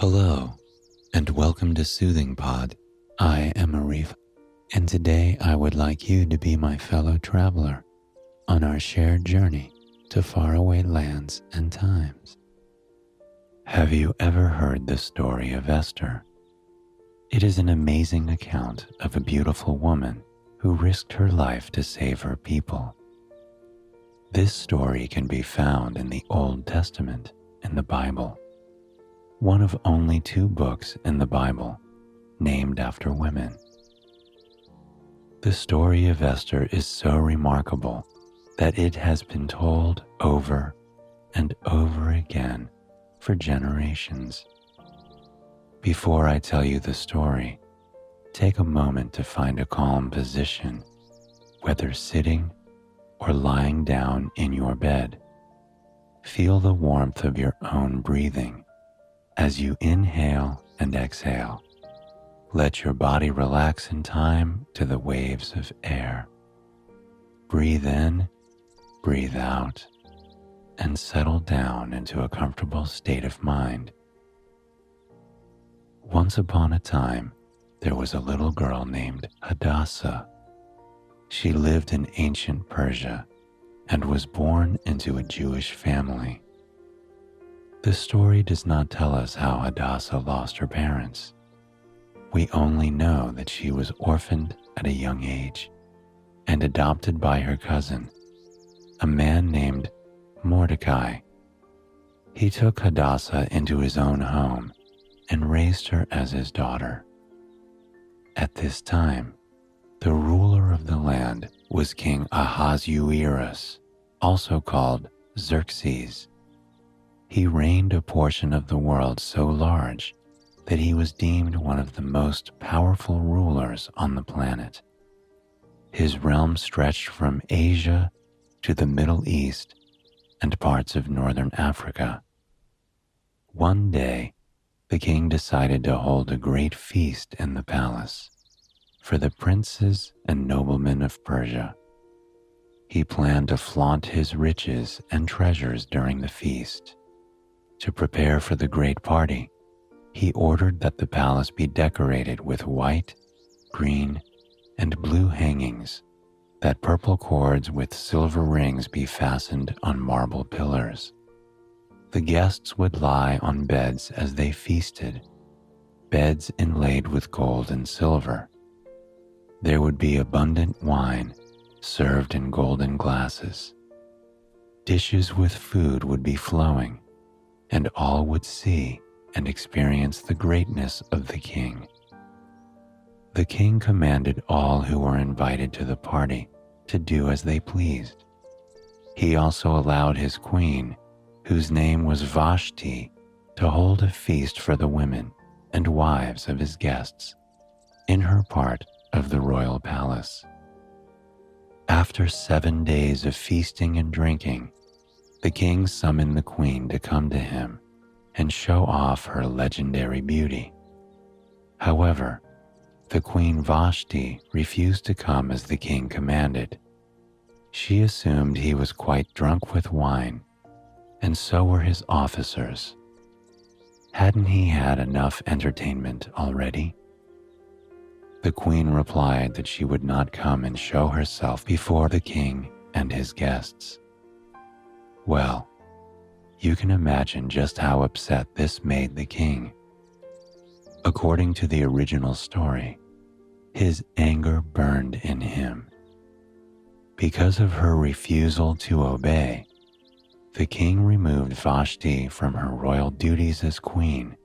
Hello, and welcome to Soothing Pod. I am Arif, and today I would like you to be my fellow traveler on our shared journey to faraway lands and times. Have you ever heard the story of Esther? It is an amazing account of a beautiful woman who risked her life to save her people. This story can be found in the Old Testament in the Bible, one of only 2 books in the Bible named after women. The story of Esther is so remarkable that it has been told over and over again for generations. Before I tell you the story, take a moment to find a calm position, whether sitting or lying down in your bed. Feel the warmth of your own breathing as you inhale and exhale. Let your body relax in time to the waves of air. Breathe in, breathe out, and settle down into a comfortable state of mind. Once upon a time, there was a little girl named Hadassah. She lived in ancient Persia and was born into a Jewish family. The story does not tell us how Hadassah lost her parents. We only know that she was orphaned at a young age and adopted by her cousin, a man named Mordecai. He took Hadassah into his own home and raised her as his daughter. At this time, the ruler of the land was King Ahasuerus, also called Xerxes. He reigned a portion of the world so large that he was deemed one of the most powerful rulers on the planet. His realm stretched from Asia to the Middle East and parts of northern Africa. One day, the king decided to hold a great feast in the palace for the princes and noblemen of Persia. He planned to flaunt his riches and treasures during the feast. To prepare for the great party, he ordered that the palace be decorated with white, green, and blue hangings, that purple cords with silver rings be fastened on marble pillars. The guests would lie on beds as they feasted, beds inlaid with gold and silver. There would be abundant wine served in golden glasses. Dishes with food would be flowing, and all would see and experience the greatness of the king. The king commanded all who were invited to the party to do as they pleased. He also allowed his queen, whose name was Vashti, to hold a feast for the women and wives of his guests in her part of the royal palace. After 7 days of feasting and drinking, the king summoned the queen to come to him and show off her legendary beauty. However, the queen Vashti refused to come as the king commanded. She assumed he was quite drunk with wine, and so were his officers. Hadn't he had enough entertainment already? The queen replied that she would not come and show herself before the king and his guests. Well, you can imagine just how upset this made the king. According to the original story, his anger burned in him. Because of her refusal to obey, the king removed Vashti from her royal duties as queen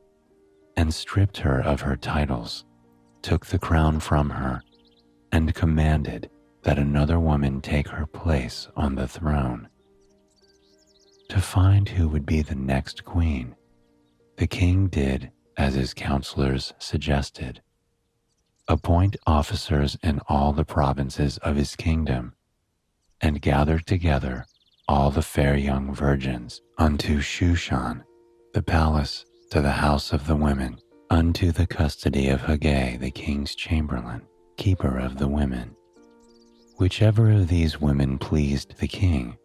and stripped her of her titles, took the crown from her, and commanded that another woman take her place on the throne. To find who would be the next queen, the king did as his counselors suggested. Appoint officers in all the provinces of his kingdom, and gather together all the fair young virgins unto Shushan, the palace, to the house of the women, unto the custody of Haggai the king's chamberlain, keeper of the women. Whichever of these women pleased the king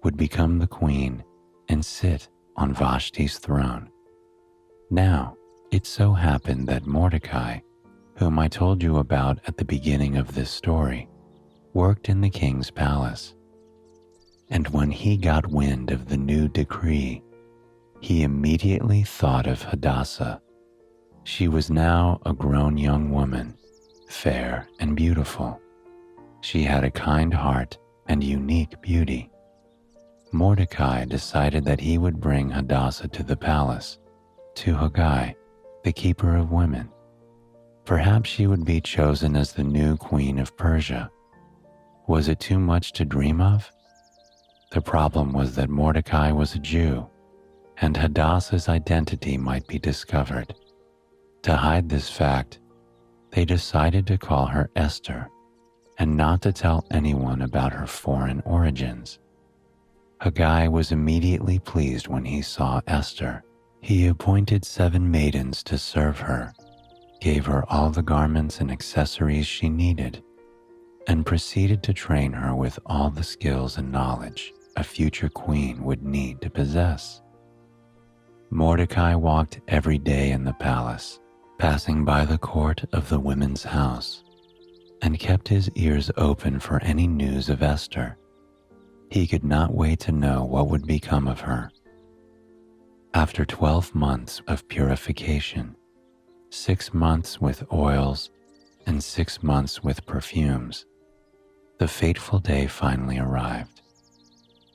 would become the queen and sit on Vashti's throne. Now, it so happened that Mordecai, whom I told you about at the beginning of this story, worked in the king's palace. And when he got wind of the new decree, he immediately thought of Hadassah. She was now a grown young woman, fair and beautiful. She had a kind heart and unique beauty. Mordecai decided that he would bring Hadassah to the palace, to Haggai, the keeper of women. Perhaps she would be chosen as the new queen of Persia. Was it too much to dream of? The problem was that Mordecai was a Jew, and Hadassah's identity might be discovered. To hide this fact, they decided to call her Esther and not to tell anyone about her foreign origins. Haggai was immediately pleased when he saw Esther. He appointed 7 maidens to serve her, gave her all the garments and accessories she needed, and proceeded to train her with all the skills and knowledge a future queen would need to possess. Mordecai walked every day in the palace, passing by the court of the women's house, and kept his ears open for any news of Esther. He could not wait to know what would become of her. After 12 months of purification, 6 months with oils, and 6 months with perfumes, the fateful day finally arrived.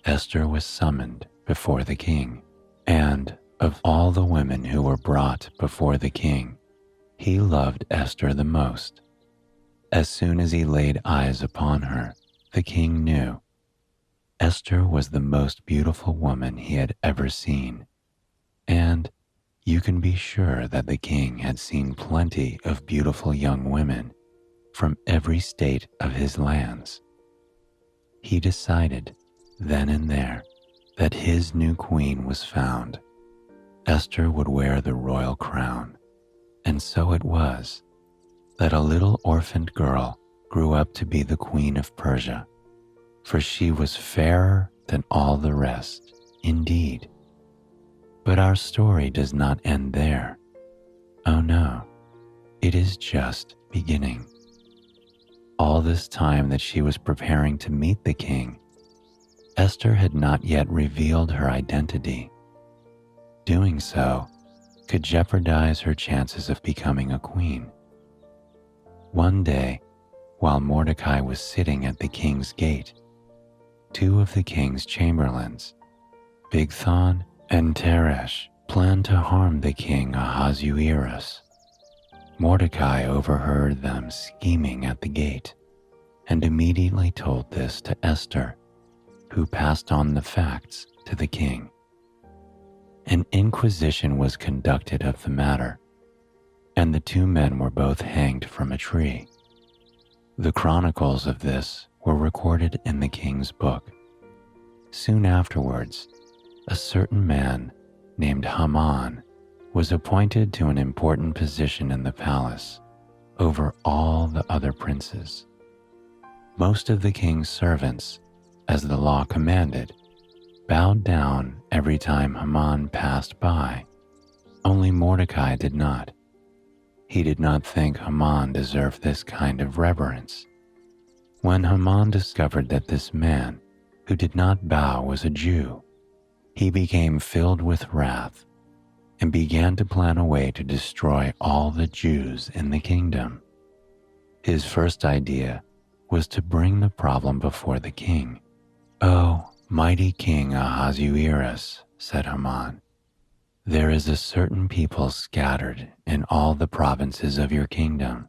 Esther was summoned before the king, and of all the women who were brought before the king, he loved Esther the most. As soon as he laid eyes upon her, the king knew Esther was the most beautiful woman he had ever seen, and you can be sure that the king had seen plenty of beautiful young women from every state of his lands. He decided then and there that his new queen was found. Esther would wear the royal crown, and so it was that a little orphaned girl grew up to be the queen of Persia, for she was fairer than all the rest, indeed. But our story does not end there. Oh no, it is just beginning. All this time that she was preparing to meet the king, Esther had not yet revealed her identity. Doing so could jeopardize her chances of becoming a queen. One day, while Mordecai was sitting at the king's gate, 2 of the king's chamberlains, Bigthan and Teresh, planned to harm the king Ahasuerus. Mordecai overheard them scheming at the gate and immediately told this to Esther, who passed on the facts to the king. An inquisition was conducted of the matter, and the 2 men were both hanged from a tree. The chronicles of this were recorded in the king's book. Soon afterwards, a certain man named Haman was appointed to an important position in the palace over all the other princes. Most of the king's servants, as the law commanded, bowed down every time Haman passed by. Only Mordecai did not. He did not think Haman deserved this kind of reverence. When Haman discovered that this man who did not bow was a Jew, he became filled with wrath and began to plan a way to destroy all the Jews in the kingdom. His first idea was to bring the problem before the king. "Oh, mighty King Ahasuerus," said Haman, "there is a certain people scattered in all the provinces of your kingdom,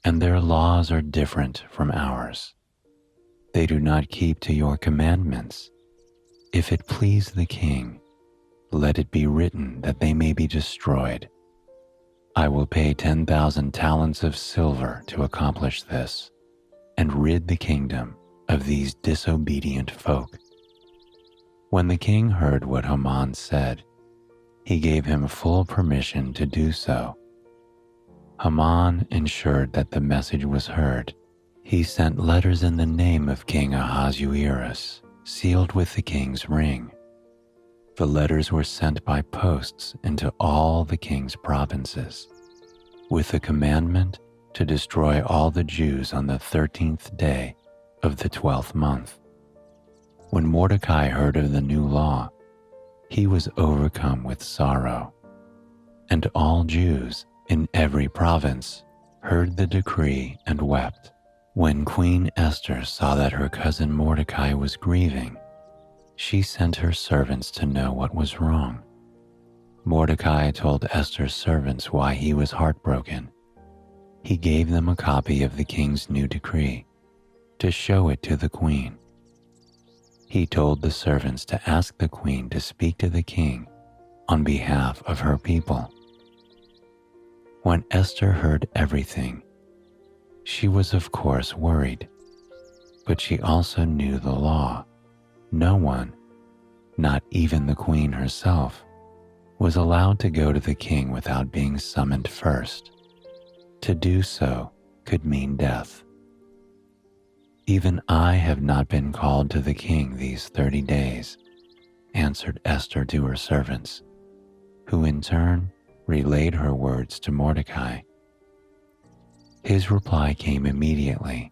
and their laws are different from ours. They do not keep to your commandments. If it please the king, let it be written that they may be destroyed. I will pay 10,000 talents of silver to accomplish this, and rid the kingdom of these disobedient folk." When the king heard what Haman said, he gave him full permission to do so. Haman ensured that the message was heard. He sent letters in the name of King Ahasuerus, sealed with the king's ring. The letters were sent by posts into all the king's provinces, with the commandment to destroy all the Jews on the 13th day of the 12th month. When Mordecai heard of the new law, he was overcome with sorrow, and all Jews in every province heard the decree and wept. When Queen Esther saw that her cousin Mordecai was grieving, she sent her servants to know what was wrong. Mordecai told Esther's servants why he was heartbroken. He gave them a copy of the king's new decree to show it to the queen. He told the servants to ask the queen to speak to the king on behalf of her people. When Esther heard everything, she was of course worried, but she also knew the law. No one, not even the queen herself, was allowed to go to the king without being summoned first. To do so could mean death. "Even I have not been called to the king these 30 days, answered Esther to her servants, who in turn relayed her words to Mordecai. His reply came immediately.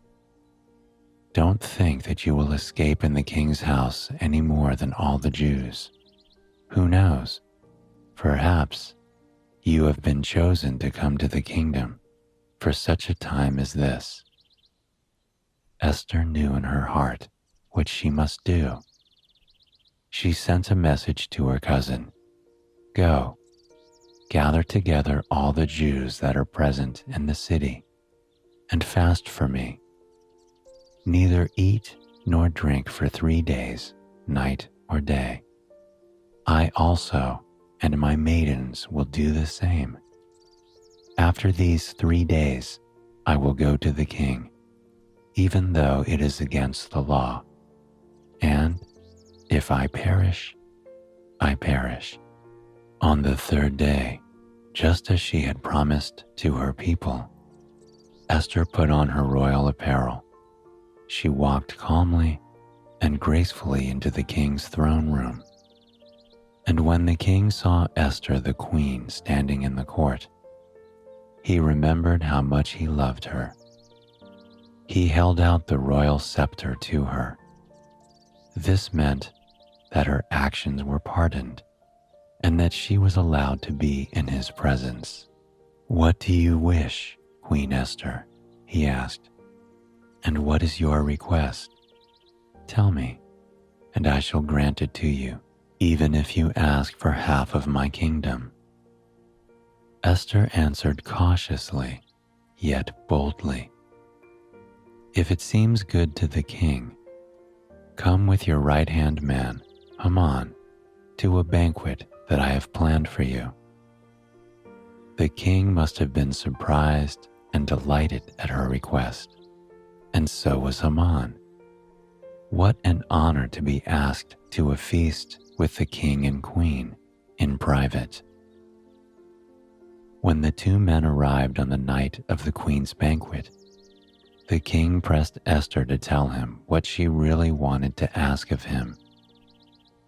"Don't think that you will escape in the king's house any more than all the Jews. Who knows? Perhaps you have been chosen to come to the kingdom for such a time as this." Esther knew in her heart what she must do. She sent a message to her cousin. "Go, gather together all the Jews that are present in the city, and fast for me. Neither eat nor drink for 3 days, night or day. I also and my maidens will do the same. After these 3 days, I will go to the king, even though it is against the law. And if I perish, I perish." On the 3rd day, just as she had promised to her people, Esther put on her royal apparel. She walked calmly and gracefully into the king's throne room. And when the king saw Esther the queen standing in the court, he remembered how much he loved her. He held out the royal scepter to her. This meant that her actions were pardoned and that she was allowed to be in his presence. "What do you wish, Queen Esther?" he asked. "And what is your request? Tell me, and I shall grant it to you, even if you ask for half of my kingdom." Esther answered cautiously, yet boldly. "If it seems good to the king, come with your right-hand man, Haman, to a banquet that I have planned for you." The king must have been surprised and delighted at her request, and so was Haman. What an honor to be asked to a feast with the king and queen in private. When the 2 men arrived on the night of the queen's banquet, the king pressed Esther to tell him what she really wanted to ask of him.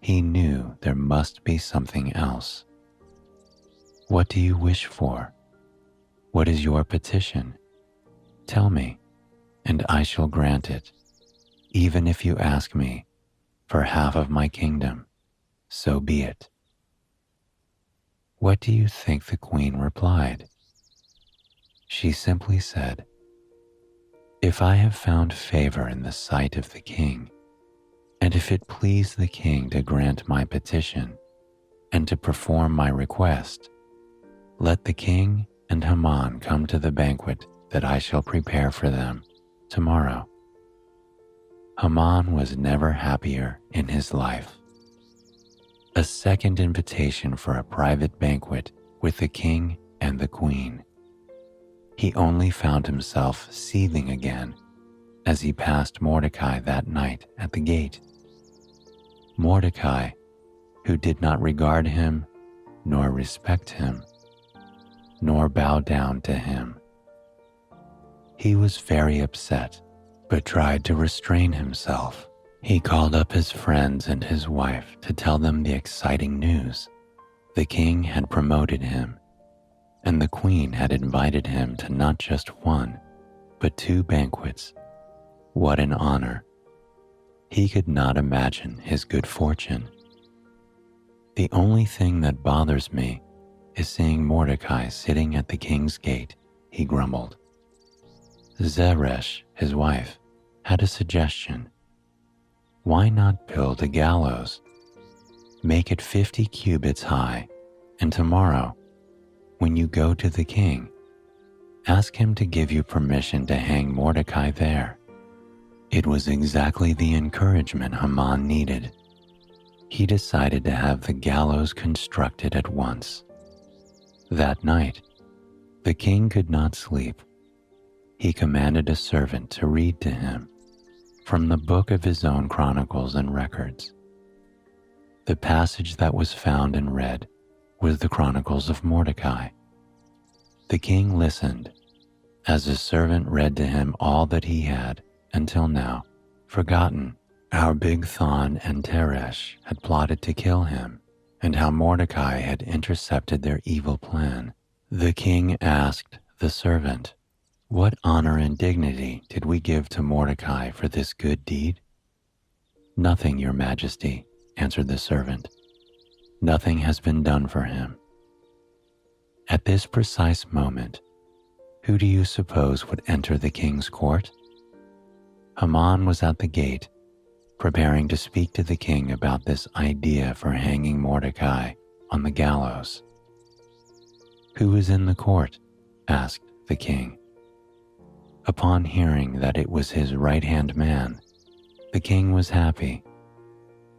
He knew there must be something else. "What do you wish for? What is your petition? Tell me, and I shall grant it, even if you ask me for half of my kingdom, so be it." What do you think the queen replied? She simply said, "If I have found favor in the sight of the king, and if it please the king to grant my petition and to perform my request, let the king and Haman come to the banquet that I shall prepare for them tomorrow." Haman was never happier in his life. A second invitation for a private banquet with the king and the queen. He only found himself seething again as he passed Mordecai that night at the gate. Mordecai, who did not regard him, nor respect him, nor bow down to him. He was very upset, but tried to restrain himself. He called up his friends and his wife to tell them the exciting news. The king had promoted him, and the queen had invited him to not just one, but 2 banquets. What an honor! He could not imagine his good fortune. The only thing that bothers me is seeing Mordecai sitting at the king's gate, he grumbled. Zeresh, his wife, had a suggestion. Why not build a gallows? Make it 50 cubits high, and tomorrow, when you go to the king, ask him to give you permission to hang Mordecai there. It was exactly the encouragement Haman needed. He decided to have the gallows constructed at once. That night, the king could not sleep. He commanded a servant to read to him from the book of his own chronicles and records. The passage that was found and read was the Chronicles of Mordecai. The king listened as the servant read to him all that he had, until now, forgotten how Bigthan and Teresh had plotted to kill him, and how Mordecai had intercepted their evil plan. The king asked the servant, "What honor and dignity did we give to Mordecai for this good deed?" "Nothing, your majesty," answered the servant. "Nothing has been done for him." At this precise moment, who do you suppose would enter the king's court? Haman was at the gate, preparing to speak to the king about this idea for hanging Mordecai on the gallows. "Who is in the court?" asked the king. Upon hearing that it was his right-hand man, the king was happy.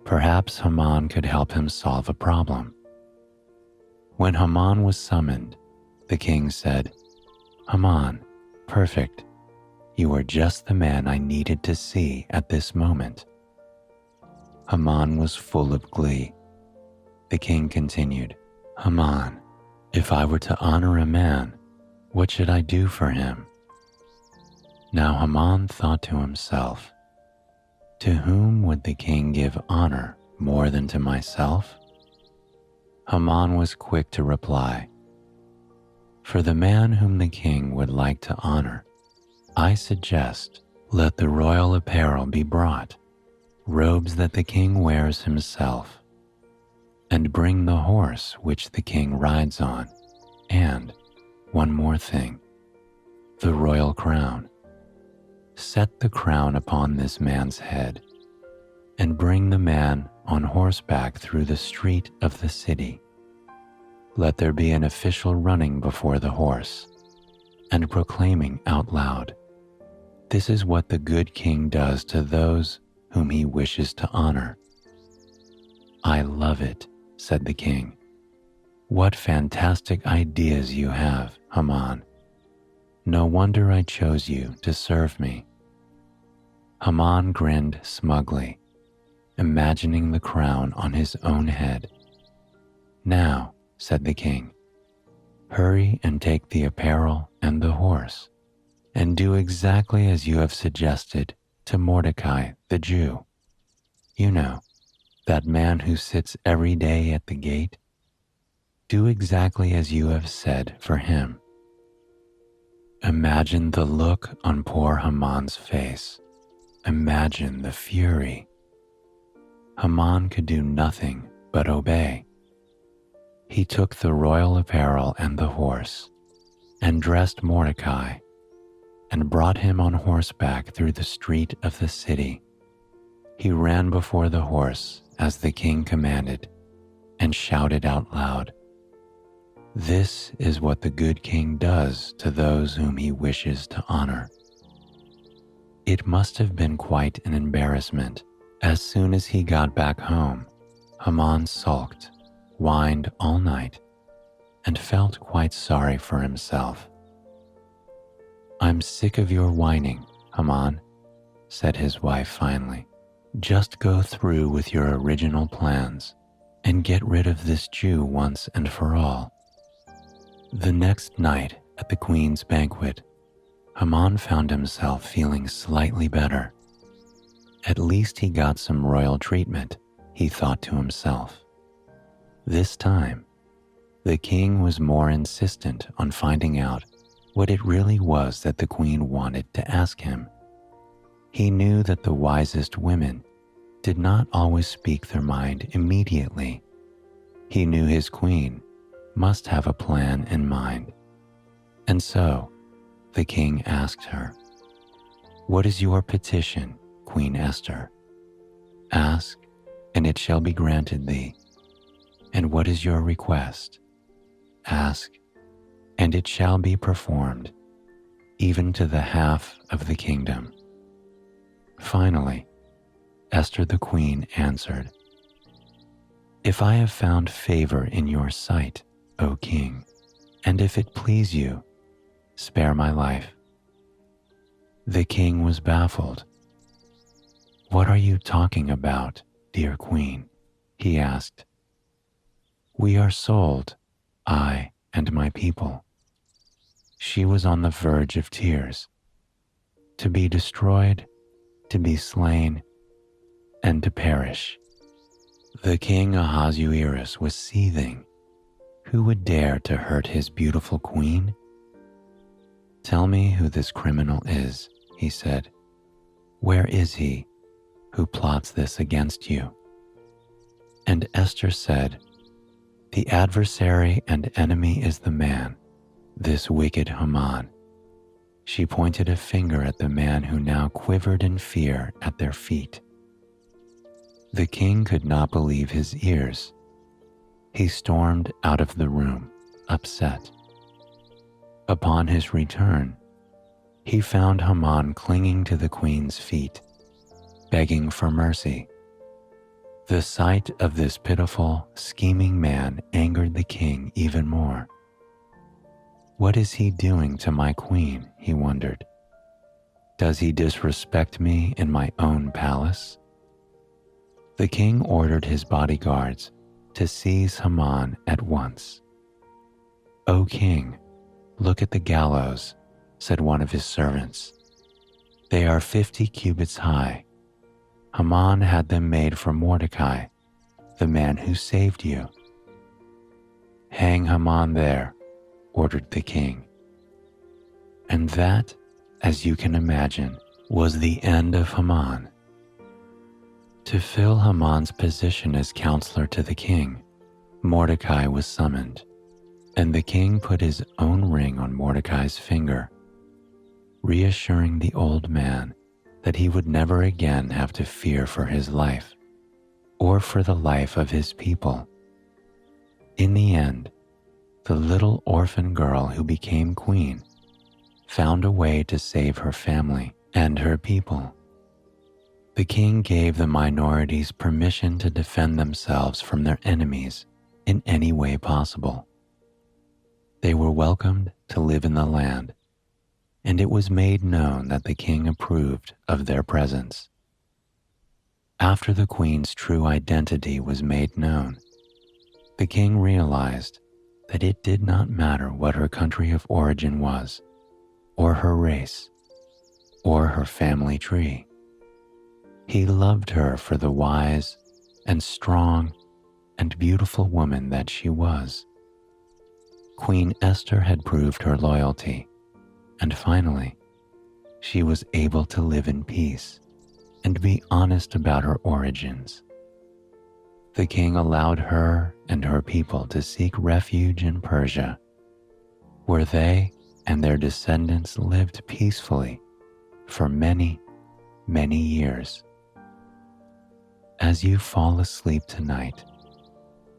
Perhaps Haman could help him solve a problem. When Haman was summoned, the king said, "Haman, perfect. You are just the man I needed to see at this moment." Haman was full of glee. The king continued, "Haman, if I were to honor a man, what should I do for him?" Now Haman thought to himself, "To whom would the king give honor more than to myself?" Haman was quick to reply, "For the man whom the king would like to honor, I suggest let the royal apparel be brought, robes that the king wears himself, and bring the horse which the king rides on, and, one more thing, the royal crown. Set the crown upon this man's head, and bring the man on horseback through the street of the city. Let there be an official running before the horse, and proclaiming out loud, 'This is what the good king does to those whom he wishes to honor.'" "I love it," said the king. "What fantastic ideas you have, Haman. No wonder I chose you to serve me." Haman grinned smugly, imagining the crown on his own head. "Now," said the king, "hurry and take the apparel and the horse, and do exactly as you have suggested to Mordecai the Jew. You know, that man who sits every day at the gate. Do exactly as you have said for him." Imagine the look on poor Haman's face. Imagine the fury. Haman could do nothing but obey. He took the royal apparel and the horse, and dressed Mordecai, and brought him on horseback through the street of the city. He ran before the horse as the king commanded, and shouted out loud, "This is what the good king does to those whom he wishes to honor." It must have been quite an embarrassment. As soon as he got back home, Haman sulked, whined all night, and felt quite sorry for himself. "I'm sick of your whining, Haman," said his wife finally. "Just go through with your original plans and get rid of this Jew once and for all." The next night at the queen's banquet, Haman found himself feeling slightly better. At least he got some royal treatment, he thought to himself. This time, the king was more insistent on finding out what it really was that the queen wanted to ask him. He knew that the wisest women did not always speak their mind immediately. He knew his queen must have a plan in mind. And so, the king asked her, "What is your petition, Queen Esther? Ask, and it shall be granted thee. And what is your request? Ask, and it shall be performed, even to the half of the kingdom." Finally, Esther the queen answered, "If I have found favor in your sight, O king, and if it please you, spare my life." The king was baffled. "What are you talking about, dear queen?" he asked. "We are sold, I and my people." She was on the verge of tears. To be destroyed, to be slain, and to perish. The king Ahasuerus was seething. Who would dare to hurt his beautiful queen? "Tell me who this criminal is," he said. "Where is he who plots this against you?" And Esther said, "The adversary and enemy is the man, this wicked Haman." She pointed a finger at the man who now quivered in fear at their feet. The king could not believe his ears. He stormed out of the room, upset. Upon his return, he found Haman clinging to the queen's feet, begging for mercy. The sight of this pitiful, scheming man angered the king even more. What is he doing to my queen, he wondered. Does he disrespect me in my own palace? The king ordered his bodyguards to seize Haman at once. "O king, look at the gallows," said one of his servants. "They are 50 cubits high. Haman had them made for Mordecai, the man who saved you." "Hang Haman there," ordered the king. And that, as you can imagine, was the end of Haman. To fill Haman's position as counselor to the king, Mordecai was summoned, and the king put his own ring on Mordecai's finger, reassuring the old man that he would never again have to fear for his life or for the life of his people. In the end, the little orphan girl who became queen found a way to save her family and her people. The king gave the minorities permission to defend themselves from their enemies in any way possible. They were welcomed to live in the land, and it was made known that the king approved of their presence. After the queen's true identity was made known, the king realized that it did not matter what her country of origin was, or her race, or her family tree. He loved her for the wise and strong and beautiful woman that she was. Queen Esther had proved her loyalty, and finally, she was able to live in peace and be honest about her origins. The king allowed her and her people to seek refuge in Persia, where they and their descendants lived peacefully for many, many years. As you fall asleep tonight,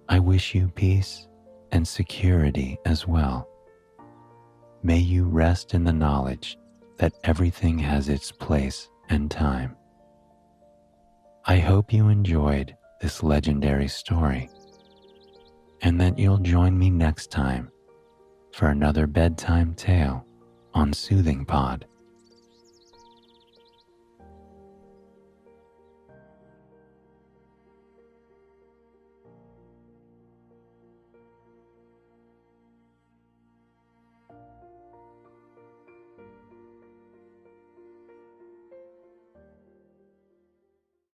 I wish you peace and security as well. May you rest in the knowledge that everything has its place and time. I hope you enjoyed this legendary story, and that you'll join me next time for another bedtime tale on Soothing Pod.